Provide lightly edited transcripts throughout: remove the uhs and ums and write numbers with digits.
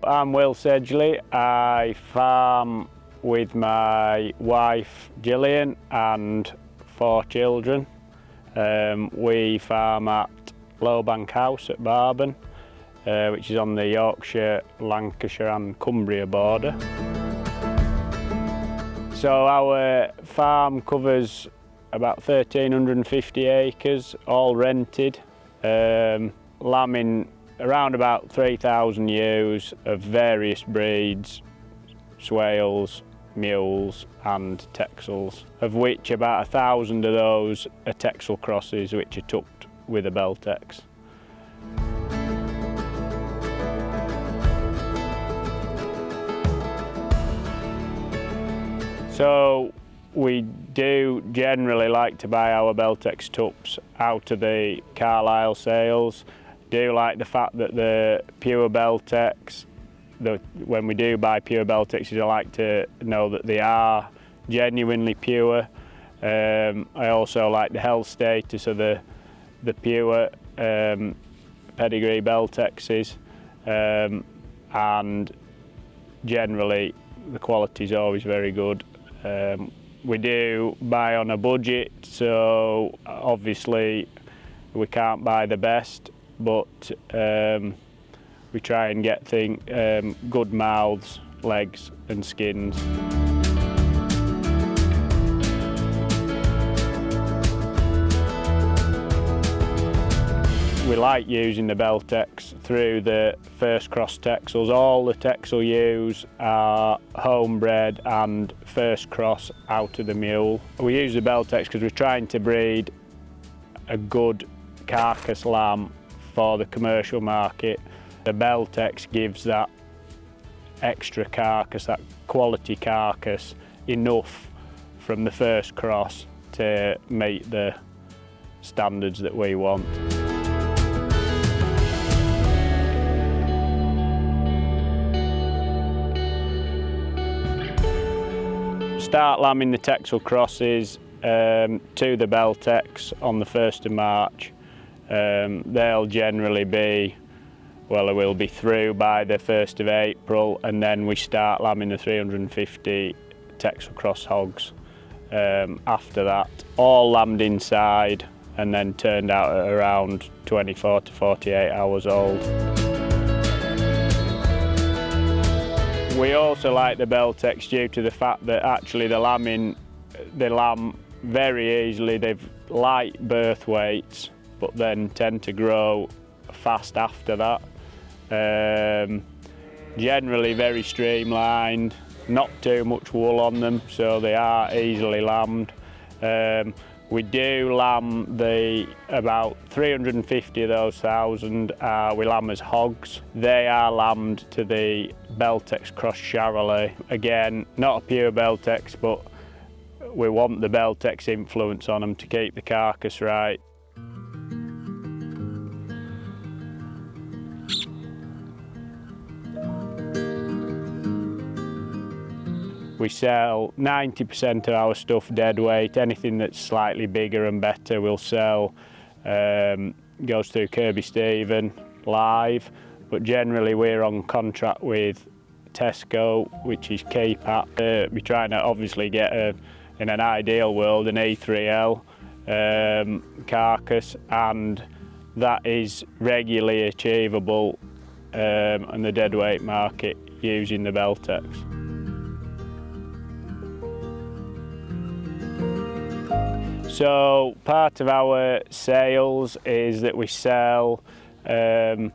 I'm Will Sedgley. I farm with my wife Gillian and 4 children. We farm at Lowbank House at Barben, which is on the Yorkshire, Lancashire and Cumbria border. So our farm covers about 1,350 acres, all rented, lambing around about 3,000 ewes of various breeds, swales, mules and texels, of which about 1,000 of those are texel crosses which are tupped with a Beltex. So we do generally like to buy our Beltex tups out of the Carlisle sales. Do like the fact that the pure Beltex, when we do buy pure Beltexes, I like to know that they are genuinely pure. I also like the health status of the pure pedigree Beltexes, and generally the quality is always very good. We do buy on a budget, so obviously we can't buy the best, but we try and get good mouths, legs and skins. We like using the Beltex through the first cross texels. All the texel ewes are homebred and first cross out of the mule. We use the Beltex because we're trying to breed a good carcass lamb for the commercial market. The Beltex gives that extra carcass, that quality carcass, enough from the first cross to meet the standards that we want. Start lambing the texel crosses to the Beltex on the 1st of March. They'll generally be, well, they will be through by the 1st of April, and then we start lambing the 350 texel cross hogs after that. All lambed inside and then turned out at around 24 to 48 hours old. We also like the Beltex due to the fact that actually they lamb very easily. They've light birth weights, but then tend to grow fast after that. Generally very streamlined, not too much wool on them, so they are easily lambed. We do lamb about 350 of those 1,000 we lamb as hogs. They are lambed to the Beltex Cross Charolais. Again, not a pure Beltex, but we want the Beltex influence on them to keep the carcass right. We sell 90% of our stuff dead weight. Anything that's slightly bigger and better we'll sell. Goes through Kirby Stephen live, but generally we're on contract with Tesco, which is KPAT. We're trying to obviously get, in an ideal world, an E3L carcass, and that is regularly achievable on the deadweight market using the Beltex. So part of our sales is that we sell Beltex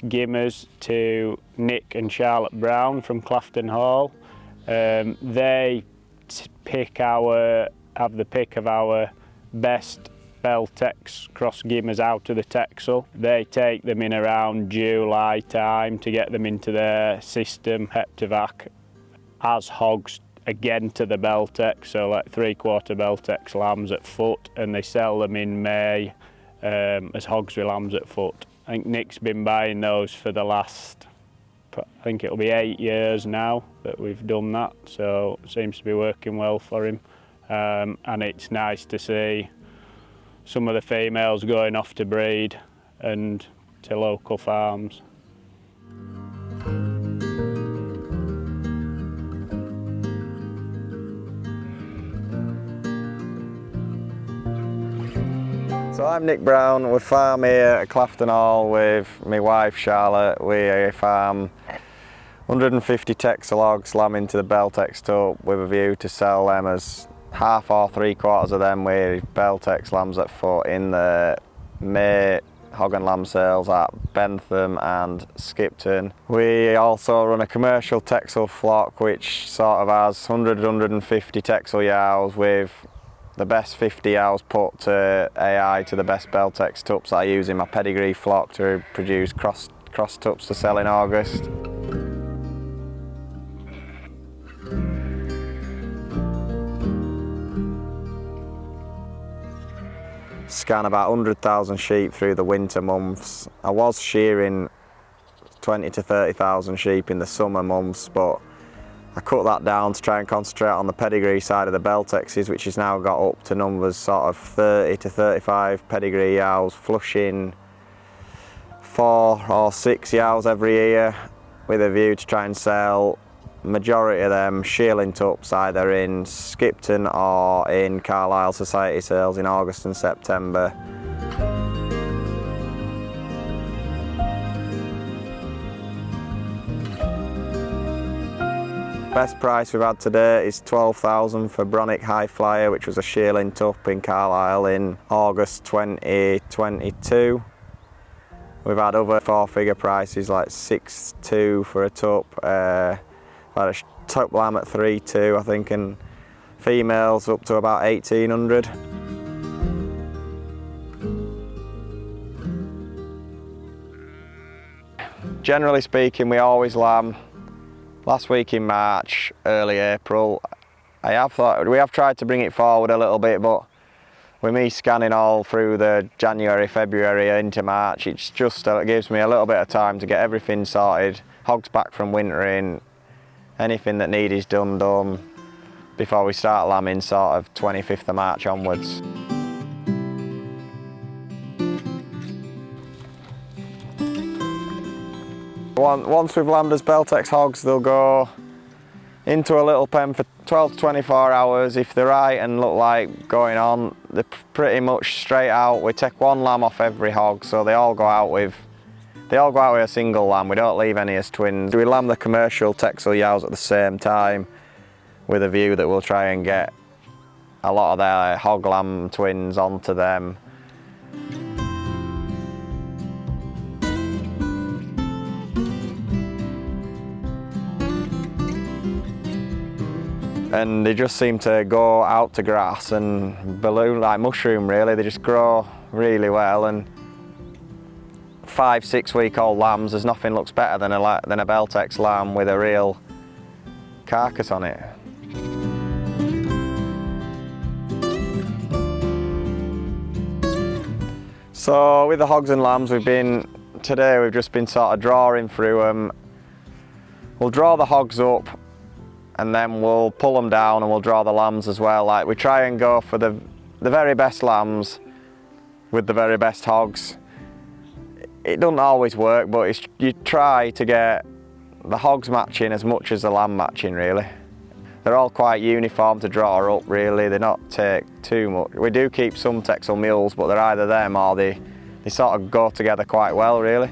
gimmers to Nick and Charlotte Brown from Claughton Hall. They have the pick of our best Beltex cross gimmers out of the texel. They take them in around July time to get them into their system, Heptavac, as hogs again to the Beltex, so like 3/4 Beltex lambs at foot, and they sell them in May as hogs with lambs at foot. I think Nick's been buying those for the last, I think it'll be 8 years now that we've done that, so it seems to be working well for him. And it's nice to see some of the females going off to breed and to local farms. So I'm Nick Brown. We farm here at Claughton Hall with my wife Charlotte. We farm 150 texel hogs, lamb into the Beltex tup with a view to sell them as half or 3/4 of them with Beltex lambs at foot in the May hog and lamb sales at Bentham and Skipton. We also run a commercial texel flock which sort of has 100-150 texel yows with the best 50 yows put to AI to the best Beltex tups that I use in my pedigree flock to produce cross tups to sell in August. Scan about 100,000 sheep through the winter months. I was shearing 20 to 30,000 sheep in the summer months, but I cut that down to try and concentrate on the pedigree side of the Beltexes, which has now got up to numbers sort of 30 to 35 pedigree yows, flushing 4 or 6 yows every year with a view to try and sell majority of them shearling tups either in Skipton or in Carlisle Society sales in August and September. Best price we've had today is 12,000 for Bronick High Flyer, which was a shearling tup in Carlisle in August 2022. We've had other 4-figure prices like 6,200 for a tup. Had a tup lamb at 3,200 I think, and females up to about 1,800. Generally speaking, we always lamb last week in March, early April. We have tried to bring it forward a little bit, but with me scanning all through the January, February into March, it gives me a little bit of time to get everything sorted, hogs back from wintering, anything that needs done before we start lambing sort of 25th of March onwards. Once we've lambed as Beltex hogs, they'll go into a little pen for 12 to 24 hours. If they're right and look like going on, they're pretty much straight out. We take one lamb off every hog, so they all go out with a single lamb. We don't leave any as twins. We lamb the commercial texel yows at the same time with a view that we'll try and get a lot of their hog lamb twins onto them. And they just seem to go out to grass and balloon like mushroom really. They just grow really well, and 5-6 week old lambs, there's nothing looks better than a Beltex lamb with a real carcass on it. So with the hogs and lambs, today we've just been sort of drawing through them. We'll draw the hogs up and then we'll pull them down and we'll draw the lambs as well. Like, we try and go for the very best lambs with the very best hogs. It doesn't always work, but you try to get the hogs matching as much as the lamb matching really. They're all quite uniform to draw up really, they not take too much. We do keep some texel mules, but they're either them or they sort of go together quite well really.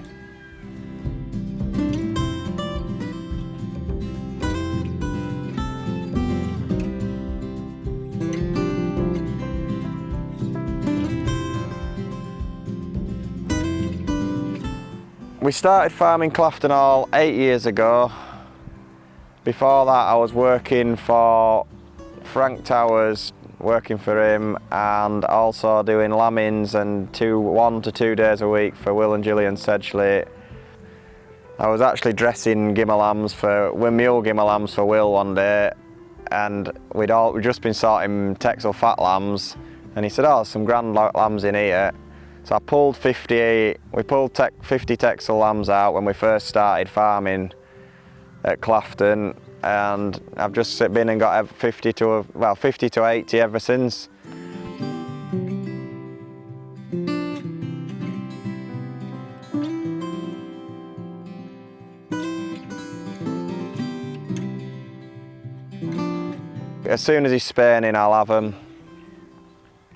We started farming Claughton Hall 8 years ago. Before that I was working for Frank Towers, working for him, and also doing lambings and 1 to 2 days a week for Will and Gillian Sedgley. I was actually dressing gimmer lambs mule gimmer lambs for Will one day, and we'd just been sorting texel fat lambs, and he said, "Oh, there's some grand lambs in here." So we pulled 50 texel lambs out when we first started farming at Claughton, and I've just been and got 50 to 80 ever since. As soon as he's spawning, I'll have him.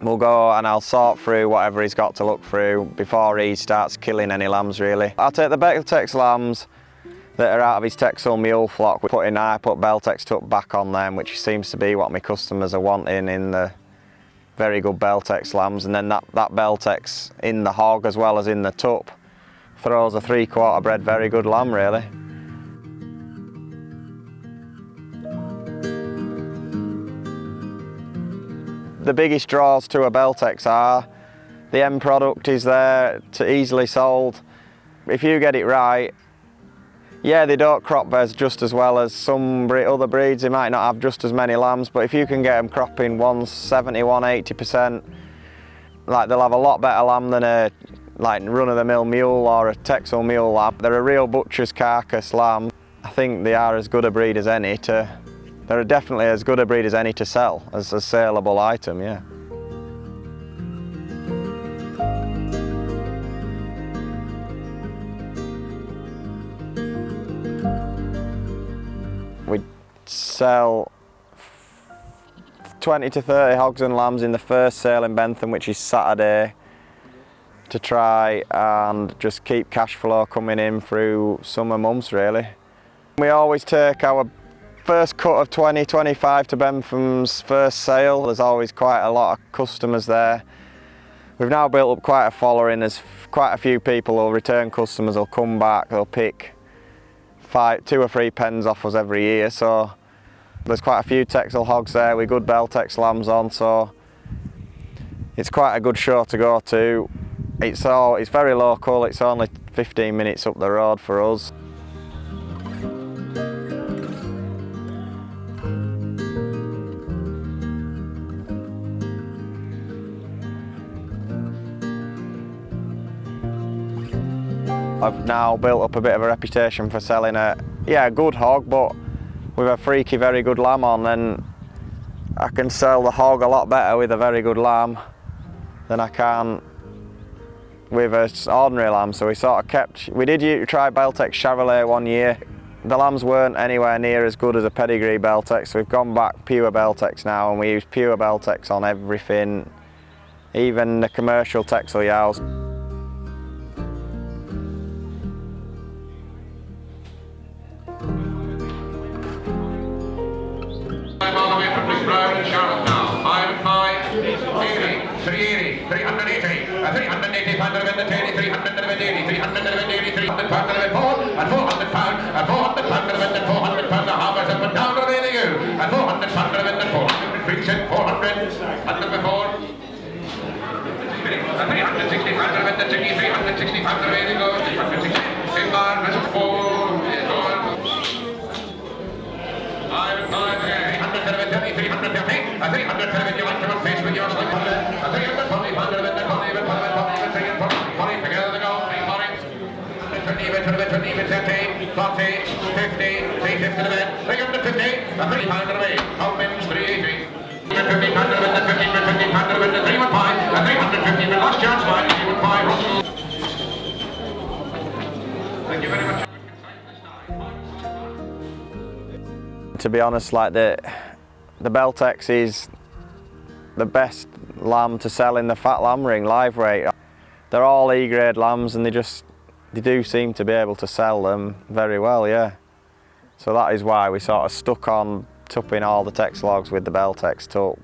we'll go and I'll sort through whatever he's got to look through before he starts killing any lambs really. I'll take the Beltex lambs that are out of his Texel mule flock. I put Beltex tup back on them, which seems to be what my customers are wanting in the very good Beltex lambs, and then that Beltex in the hog as well as in the tup throws a 3/4 bred very good lamb really. The biggest draws to a Beltex are the end product is there to easily sold. If you get it right, yeah, they don't crop bears just as well as some other breeds. They might not have just as many lambs, but if you can get them cropping 170, 180%, like they'll have a lot better lamb than a run-of-the-mill mule or a Texel mule lamb. They're a real butcher's carcass lamb. I think they are as good a breed as any they're definitely as good a breed as any to sell, as a saleable item, yeah. We sell 20 to 30 hogs and lambs in the first sale in Bentham, which is Saturday, to try and just keep cash flow coming in through summer months really. We always take our first cut of 20-25 to Bentham's first sale. There's always quite a lot of customers there. We've now built up quite a following. There's quite a few people who'll return customers, will come back, they'll pick 2 or 3 pens off us every year. So there's quite a few Texel hogs there with good Beltex lambs on, so it's quite a good show to go to. It's very local, it's only 15 minutes up the road for us. I've now built up a bit of a reputation for selling a good hog, but with a freaky, very good lamb on, then I can sell the hog a lot better with a very good lamb than I can with an ordinary lamb. So we did try Beltex Chevrolet one year. The lambs weren't anywhere near as good as a pedigree Beltex, so we've gone back pure Beltex now, and we use pure Beltex on everything, even the commercial Texel yows. To be honest, like the Beltex is the best lamb to sell in the fat lamb ring, live weight. They're all E-grade lambs, and they do seem to be able to sell them very well, yeah. So that is why we sort of stuck on tupping all the Texel hogs with the Beltex tup.